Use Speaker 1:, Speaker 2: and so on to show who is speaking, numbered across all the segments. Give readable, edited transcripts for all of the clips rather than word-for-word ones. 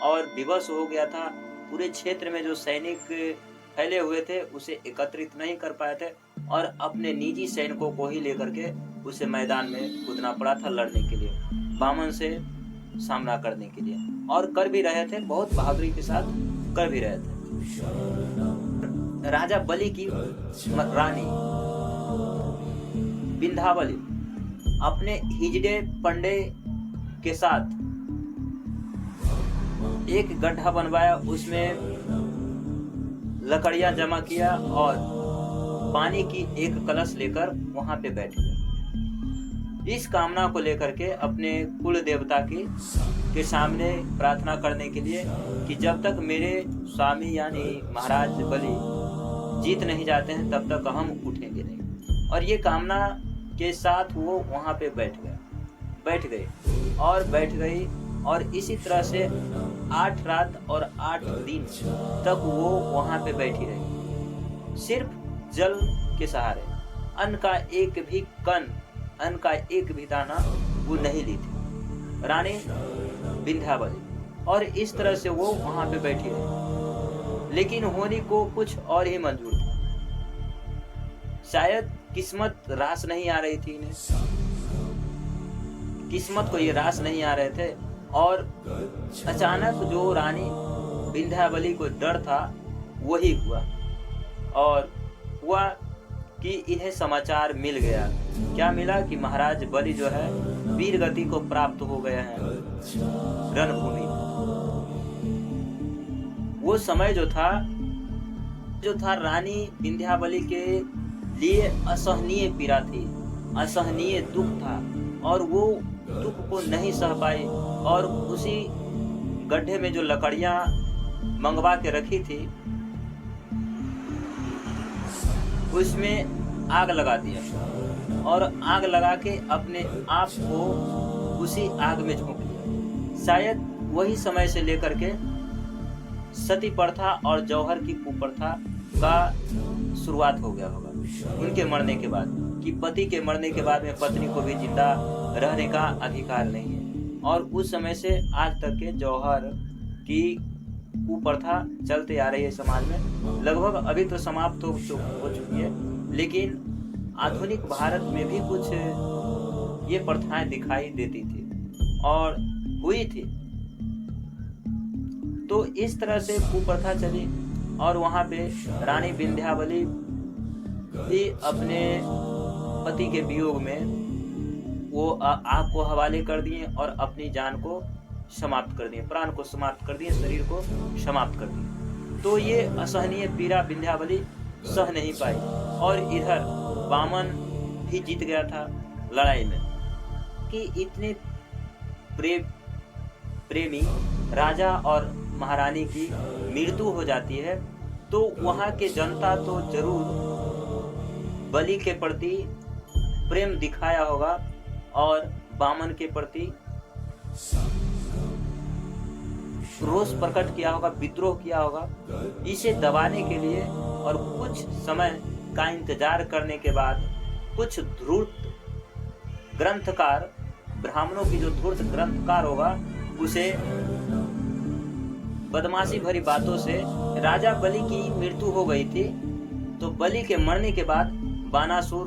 Speaker 1: और विवश हो गया था। पूरे क्षेत्र में जो सैनिक फैले हुए थे उसे एकत्रित नहीं कर पाए थे और अपने निजी सैनिकों को ही लेकर के उसे मैदान में कूदना पड़ा था लड़ने के लिए, वामन से सामना करने के लिए, और कर भी रहे थे, बहुत बहादुरी के साथ कर भी रहे थे। राजा बलि की रानी विंध्यावली अपने हिजड़े पंडे के साथ एक गड्ढा बनवाया, उसमें लकड़ियां जमा किया और पानी की एक कलश लेकर वहां पे बैठ गए। इस कामना को लेकर के अपने कुल देवता के सामने प्रार्थना करने के लिए कि जब तक मेरे स्वामी यानी महाराज बलि जीत नहीं जाते हैं तब तक हम उठेंगे नहीं। और ये कामना के साथ वो वहां पे बैठ गई और इसी तरह से 8 रात और 8 दिन तक वो वहां पे बैठी रही, सिर्फ जल के सहारे। अन्न का एक भी कण, अन्न का एक भी दाना वो नहीं ली थी रानी विंध्यावली। और इस तरह से वो वहां पे बैठी रही, लेकिन होनी को कुछ और ही मंजूर था। शायद किस्मत रास नहीं आ रही थी इन्हें, किस्मत को ये रास नहीं आ रहे थे। और अचानक जो रानी विंध्यावली को डर था वही हुआ, और हुआ कि इन्हें समाचार मिल गया। क्या मिला कि महाराज बलि जो है वीर गति को प्राप्त हो गए हैं रणभूमि। वो समय जो था रानी विंध्यावली के लिए असहनीय पीड़ा थी, असहनीय दुख था, और वो दुख को नहीं सह पाई और उसी गड्ढे में जो लकड़ियां मंगवा के रखी थी उसमें आग लगा दिया और आग लगा के अपने आप को उसी आग में झोंक दिया। शायद वही समय से लेकर के सती प्रथा और जौहर की कुप्रथा का शुरुआत हो गया होगा उनके मरने के बाद, कि पति के मरने के बाद में पत्नी को भी जिंदा रहने का अधिकार नहीं है। और उस समय से आज तक के जौहर की कुप्रथा चलते आ रही है समाज में, लगभग अभी तो समाप्त हो चुकी है, लेकिन आधुनिक भारत में भी कुछ ये प्रथाएं दिखाई देती थी और हुई थी। तो इस तरह से कुप्रथा चली और वहां पे रानी विंध्यावली भी अपने पति के वियोग में वो आग को हवाले कर दिए और अपनी जान को समाप्त कर दिए, प्राण को समाप्त कर दिए, शरीर को समाप्त कर दिए। तो ये असहनीय पीड़ा विंध्यावली सह नहीं पाई और इधर वामन भी जीत गया था लड़ाई में। कि इतने प्रेमी राजा और महारानी की मृत्यु हो जाती है तो वहां के जनता तो जरूर बलि के प्रति प्रेम दिखाया होगा और वामन के प्रति रोष प्रकट किया होगा, विद्रोह किया होगा। इसे दबाने के लिए और कुछ समय का इंतजार करने के बाद कुछ धूर्त ग्रंथकार, ब्राह्मणों की जो धूर्त ग्रंथकार होगा, उसे बदमाशी भरी बातों से राजा बलि की मृत्यु हो गई थी, तो बलि के मरने के बाद बानासुर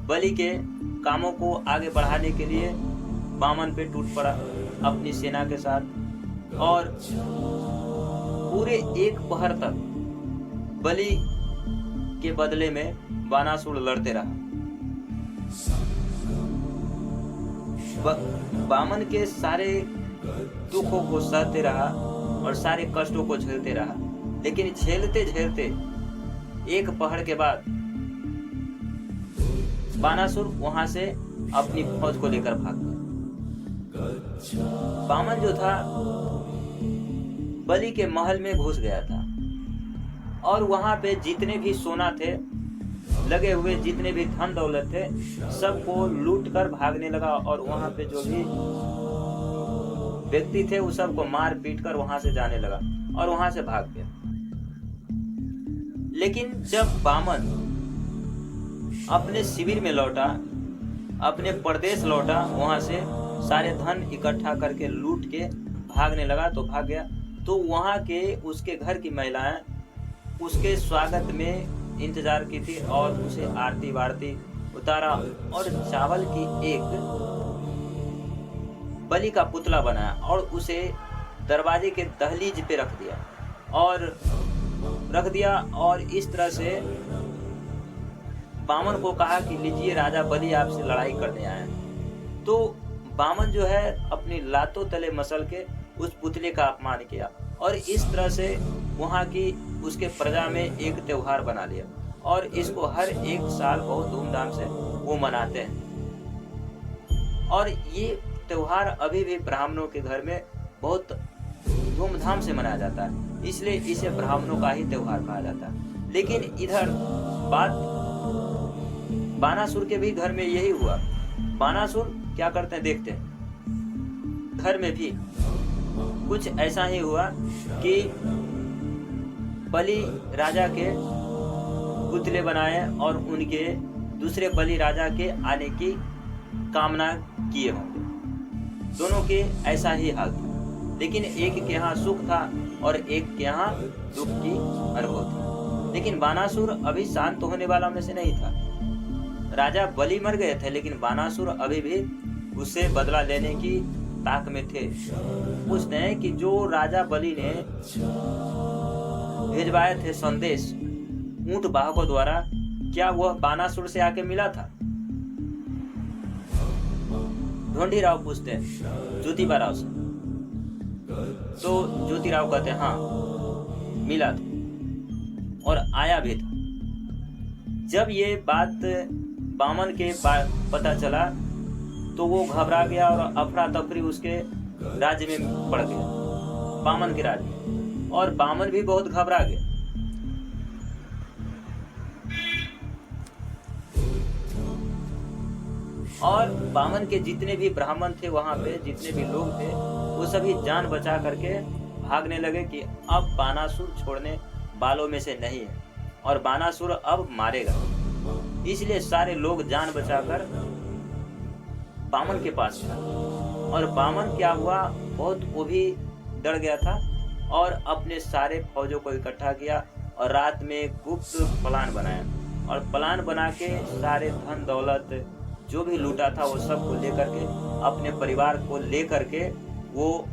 Speaker 1: बलि के कामों को आगे बढ़ाने के लिए वामन पे टूट पड़ा अपनी सेना के साथ और पूरे एक पहर तक बलि के बदले में बानासुर लड़ते रहा। वामन के सारे दुखों को सहते रहा और सारे कष्टों को झेलते रहा, लेकिन झेलते झेलते एक पहर के बाद बानासुर वहां से अपनी फौज को लेकर भाग गया। वामन जो था बलि के महल में घुस गया था और वहां पे जितने भी सोना थे लगे हुए, जितने भी धन दौलत थे, सबको लूट कर भागने लगा और वहां पे जो भी व्यक्ति थे उस सबको मार पीट कर वहां से जाने लगा और वहां से भाग गया। लेकिन जब वामन अपने शिविर में लौटा, अपने प्रदेश लौटा, वहां से सारे धन इकट्ठा करके लूट के भागने लगा तो भाग गया। तो वहाँ के उसके घर की महिलाएं उसके स्वागत में इंतजार की थी और उसे आरती वारती उतारा और चावल की एक बलि का पुतला बनाया और उसे दरवाजे के दहलीज पे रख दिया और इस तरह से बामन को कहा कि लीजिए राजा बलि आपसे लड़ाई करने आया है। तो बामन जो है अपनी लातों तले मसल के उस पुतले का अपमान किया और इस तरह से वहाँ की उसके प्रजा में एक त्योहार बना लिया और इसको हर एक साल बहुत धूमधाम से वो मनाते हैं। और ये त्योहार अभी भी ब्राह्मणों के घर में बहुत धूमधाम से मनाया जाता है, इसलिए इसे ब्राह्मणों का ही त्योहार कहा जाता है। लेकिन इधर बात बानासुर के भी घर में यही हुआ। बानासुर क्या करते हैं देखते हैं। घर में भी कुछ ऐसा ही हुआ कि बलि राजा के पुतले बनाए और उनके दूसरे बलि राजा के आने की कामना किए होंगे। दोनों के ऐसा ही हाल था, लेकिन एक के यहाँ सुख था और एक के यहाँ दुख की अनुभव थी। लेकिन बानासुर अभी शांत होने वाला में से नहीं था। राजा बलि मर गए थे, लेकिन बानासुर अभी भी उससे बदला लेने की ताक में थे। पूछते हैं कि जो राजा बलि ने भेजवाए थे संदेश ऊंट वाहकों द्वारा, क्या वह बानासुर से आके मिला था? ढोंढीराव पूछते हैं ज्योतिबा राव से। तो ज्योतिराव कहते हैं हाँ मिला था और आया भी था। जब ये बात बामन के पता चला तो वो घबरा गया और अफरा तफरी उसके राज्य में पड़ गया, बामन के राज्य में, और बामन भी बहुत घबरा गया। और बामन के जितने भी ब्राह्मण थे वहां पे, जितने भी लोग थे, वो सभी जान बचा करके भागने लगे कि अब बानासुर छोड़ने वालों में से नहीं है और बानासुर अब मारेगा। इसलिए सारे लोग जान बचाकर बामन के पास था। और बामन क्या हुआ, बहुत वो भी डर गया था और अपने सारे फौजों को इकट्ठा किया और रात में गुप्त प्लान बनाया और प्लान बना के सारे धन दौलत जो भी लूटा था वो सब को लेकर के, अपने परिवार को लेकर के वो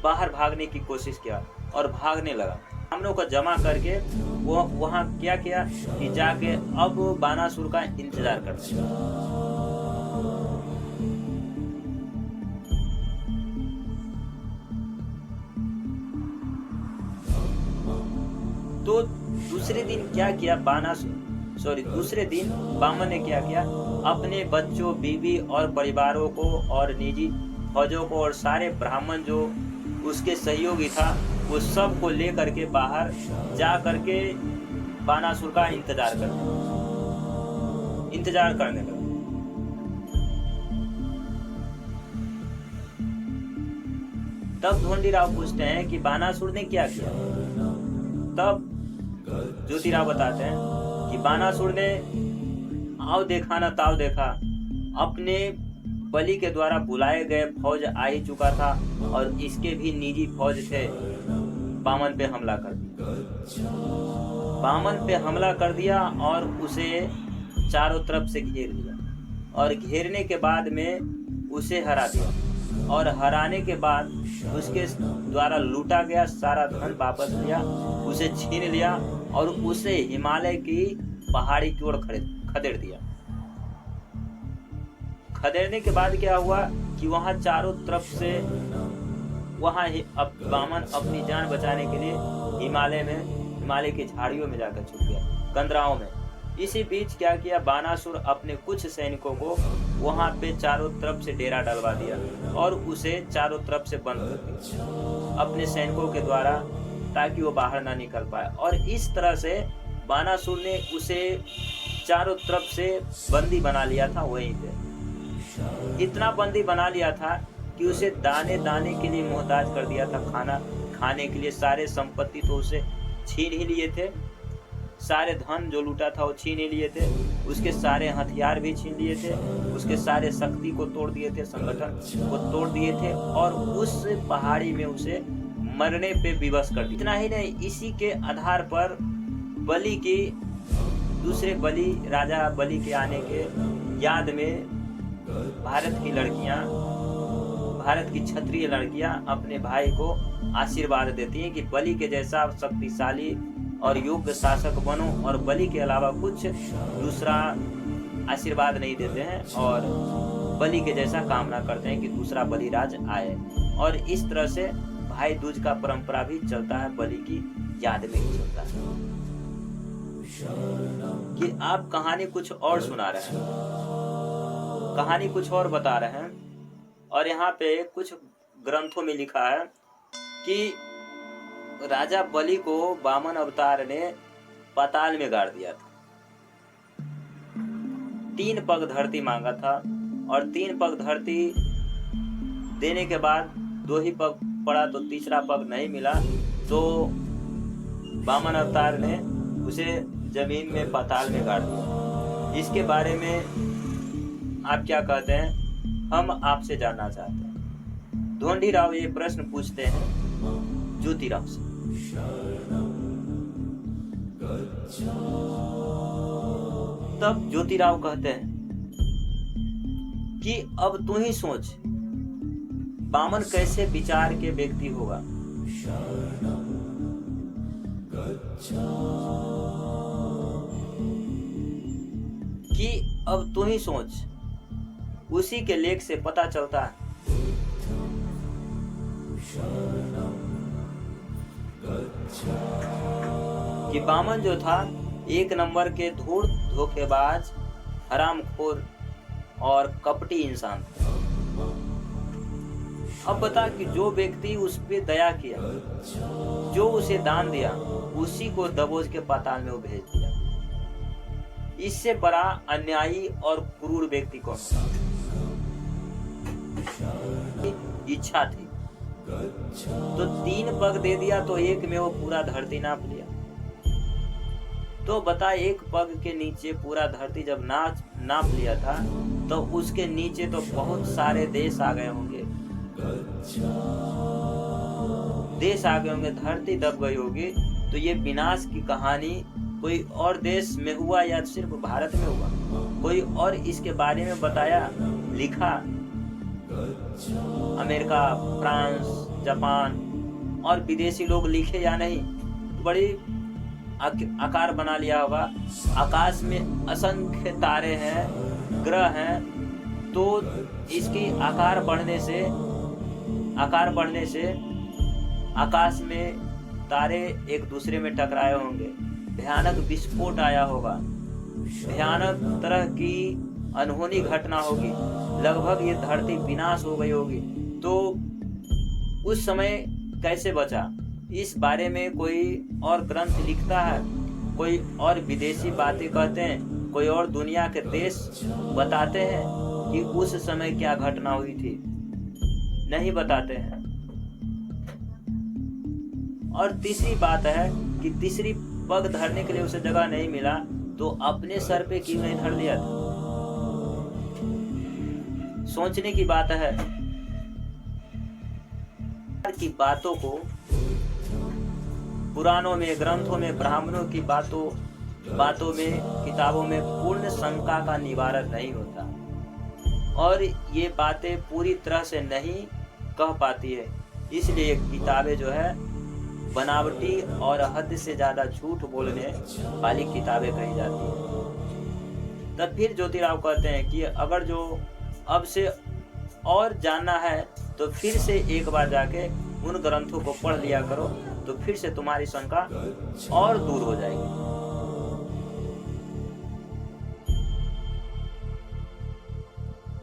Speaker 1: बाहर भागने की कोशिश किया और भागने लगा। ब्राह्मणों को जमा करके वो वहां क्या किया कि जाके अब बानासुर का इंतजार करते हैं। तो दूसरे दिन क्या किया दूसरे दिन बामन ने क्या किया, अपने बच्चों, बीवी और परिवारों को और निजी फौजों को और सारे ब्राह्मण जो उसके सहयोगी था वो सब को लेकर के बाहर जा करके बानासुर का इंतजार करने लगा। तब ढोंडीराव पूछते हैं कि बानासुर ने क्या किया। तब ज्योतिराव बताते हैं कि बानासुर ने आओ देखा न ताव देखा, अपने बलि के द्वारा बुलाए गए फौज आ ही चुका था और इसके भी निजी फौज थे, बामन पे हमला कर दिया। बामन पे हमला कर दिया और उसे चारों तरफ से घेर लिया और घेरने के बाद में उसे हरा दिया और हराने के बाद उसके द्वारा लूटा गया सारा धन वापस लिया, उसे छीन लिया और उसे हिमालय की पहाड़ी की ओर खदेड़ दिया। खदेड़ने के बाद क्या हुआ कि वहां चारों तरफ से वहां बामन अपनी जान बचाने के लिए हिमालय की झाड़ियों में जाकर छुप गया, कंदराओं में। इसी बीच क्या किया, बानासुर अपने कुछ सैनिकों को वहां पे चारों तरफ से डेरा डलवा दिया और उसे चारों तरफ से बंद कर दिया अपने सैनिकों के द्वारा, ताकि वो बाहर ना निकल पाए। और इस तरह से बानासुर ने उसे चारों तरफ से बंदी बना लिया था। वहीं पे इतना बंदी बना लिया था कि उसे दाने दाने के लिए मोहताज कर दिया था। खाना खाने के लिए सारे संपत्ति तो उसे छीन ही लिए थे, सारे धन जो लूटा था वो छीन ही लिए थे उसके सारे हथियार भी छीन लिए थे, उसके सारे शक्ति को तोड़ दिए थे, संगठन को तोड़ दिए थे और उस पहाड़ी में उसे मरने पे विवश कर दिया। इतना ही नहीं, इसी के आधार पर बलि की दूसरे बलि राजा बलि के आने के याद में भारत की क्षत्रिय लड़कियां अपने भाई को आशीर्वाद देती हैं कि बलि के जैसा शक्तिशाली और योग्य शासक बनो, और बलि के अलावा कुछ दूसरा आशीर्वाद नहीं देते हैं और बलि के जैसा कामना करते हैं कि दूसरा बलिराज आए। और इस तरह से भाई दूज का परंपरा भी चलता है, बलि की याद में ही चलता है। कि आप कहानी कुछ और सुना रहे हैं, कहानी कुछ और बता रहे हैं, और यहाँ पे कुछ ग्रंथों में लिखा है कि राजा बलि को वामन अवतार ने पाताल में गाड़ दिया था। 3 पग धरती मांगा था और 3 पग धरती देने के बाद 2 ही पग पड़ा, तो तीसरा पग नहीं मिला, तो वामन अवतार ने उसे जमीन में पाताल में गाड़ दिया। इसके बारे में आप क्या कहते हैं, हम आपसे जानना चाहते हैं। ढोंढीराव ये प्रश्न पूछते हैं ज्योतिराव से। तब ज्योतिराव कहते हैं कि अब तू ही सोच, वामन कैसे विचार के व्यक्ति होगा। कि अब तू ही सोच, उसी के लेख से पता चलता है कि वामन जो था 1 नंबर के धूर्त, धोखेबाज, हरामखोर और कपटी इंसान था। अब बता कि जो व्यक्ति उस पे दया किया, जो उसे दान दिया, उसी को दबोच के पाताल में वो भेज दिया। इससे बड़ा अन्यायी और क्रूर व्यक्ति कौन था? इच्छा थी तो 3 पग दे दिया, तो 1 में वो पूरा धरती नाप लिया। तो बता, 1 पग के नीचे पूरा धरती जब नाप लिया था, तो उसके नीचे तो बहुत सारे देश आ गए होंगे, धरती दब गई होगी। तो ये विनाश की कहानी कोई और देश में हुआ या सिर्फ भारत में हुआ? कोई और इसके बारे में बताया, लिखा? अमेरिका, फ्रांस, जापान और विदेशी लोग लिखे या नहीं? बड़ी आकार बना लिया होगा। आकाश में असंख्य तारे हैं, ग्रह हैं, तो इसकी आकार बढ़ने से आकाश में तारे एक दूसरे में टकराए होंगे, भयानक विस्फोट आया होगा, भयानक तरह की अनहोनी घटना होगी, लगभग ये धरती विनाश हो गई होगी। तो उस समय कैसे बचा, इस बारे में कोई और ग्रंथ लिखता है? कोई और विदेशी बातें कहते हैं? कोई और दुनिया के देश बताते हैं कि उस समय क्या घटना हुई थी? नहीं बताते हैं। और तीसरी बात है कि तीसरी पग धरने के लिए उसे जगह नहीं मिला, तो अपने सर पे क्यों नहीं धर लिया था? सोचने की बात है। की बातों को पुराणों में, ग्रंथों में, ब्राह्मणों की बातों में, किताबों में पूर्ण शंका का निवारण नहीं होता, और ये बातें पूरी तरह से नहीं कह पाती है। इसलिए किताबें जो है बनावटी और हद से ज्यादा झूठ बोलने वाली किताबें कही जाती है। तब फिर ज्योतिराव कहते हैं कि अगर जो अब से और जानना है तो फिर से एक बार जाके उन ग्रंथों को पढ़ लिया करो, तो फिर से तुम्हारी शंका और दूर हो जाएगी।